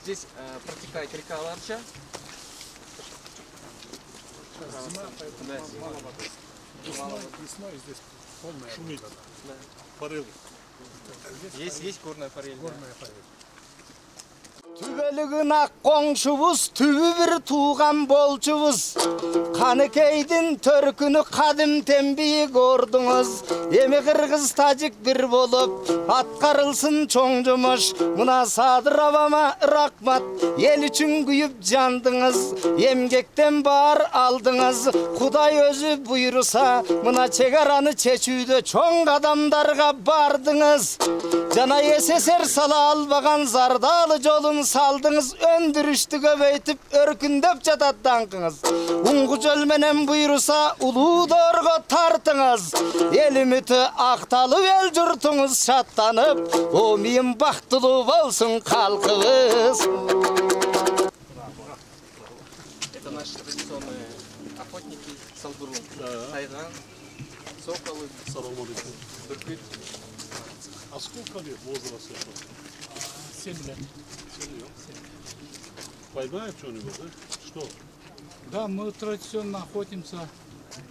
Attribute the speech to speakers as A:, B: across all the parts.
A: Здесь протекает река Ларча.
B: Весной здесь полная шумит.
A: Да.
B: Форель.
A: Есть горная форель.
B: Горная форель.
C: Tübelігін ақ қоңшыбыз, түбі бір туған болчыбыз. Қанекейдің төркіні қадым тенбейі көрдіңіз. Емі қырғыз тажик бір болып, атқарылсын чоң жұмыш. Мұна Садыр абама рахмат, ел үшін күйіп жандыңыз. Емгектен бар алдыңыз, Құдай өзі бұйырса, мұна чегараны чечуді чоң адамдарға бардыңыз. Жана СССР сала албаған зардалы жолын сaldыңыз, өндірішті көбейтіп, өркіндеп жатат даңқыңыз. Уңғы жөлменен бұйырса, улуу дорға тартыңыз. Ел үміті ақталып, ел жұртыңыз шаттанып, омиым бақтылы болсын халқыңыз.
A: Это наши традиционные охотники, салдурун, тайган, соколы, бүркіт.
B: А сколько лет возраста?
D: 7 лет.
B: 7 лет. Поймают что-нибудь, да? Что?
D: Да, мы традиционно охотимся,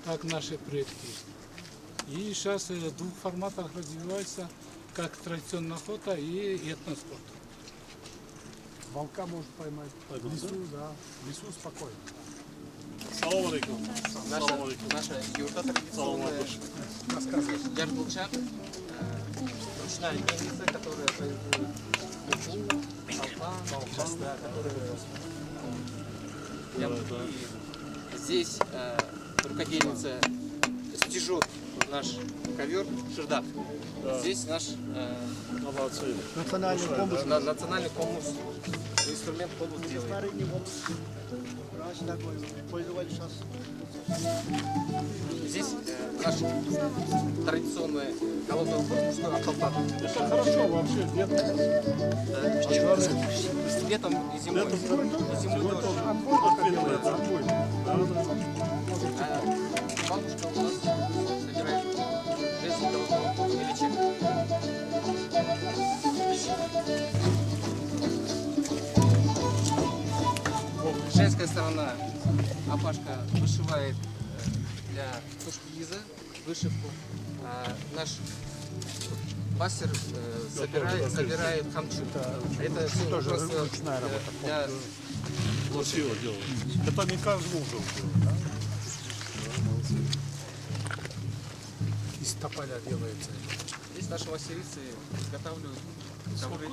D: как наши предки. И сейчас в двух форматах развивается, как традиционная охота и этноспорт.
B: Волка может поймать. В лесу, да. В лесу спокойно. Салам алейкум.
A: Наша юрта традиционная. Ярбулчак. Ручная мельница, которая производит муку, колпан, да, которые... Здесь рукодельница стяжет наш ковер, чердак. Здесь наш национальный коммус. Инструмент коммус делает. Здесь наш традиционный головной убор мужской колпак.
B: Это хорошо вообще, летом.
A: Летом и зимой. И зимой тоже. Бабушка у нас собирает женский головной величек. Женская сторона. Апашка вышивает для тушкиза вышивку. Наш мастер собирает хамчу. Это все
B: тоже
A: просто
B: ручная работа.
A: для
B: Красиво делают. Это не каждому уже. Да?
D: Из тополя делается.
A: Здесь наши мастерицы изготавливают ковры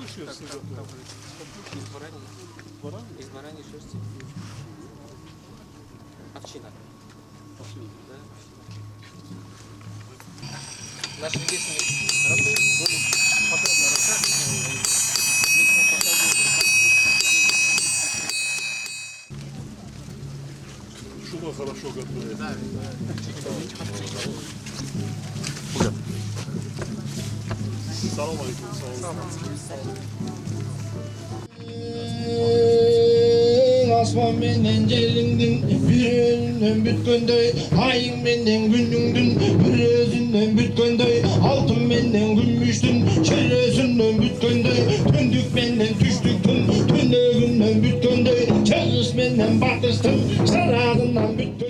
A: из бараньей шерсти. Овчина. Да. Наш чудесный работник будет подробно рассказывать.
B: Шума хорошо готовит.
A: Да.
B: Салам алейкум.
E: Asman menen jelingdin bir özünden bütkönдөй, ayın menden gününgdün bir özünden bütkönдөй, altın menden gümüştün çerezünden bütkönдөй, döndük menden düştüktün tönögünden bütkönдөй, çağış menden batıştın sarağından bütkönдөй.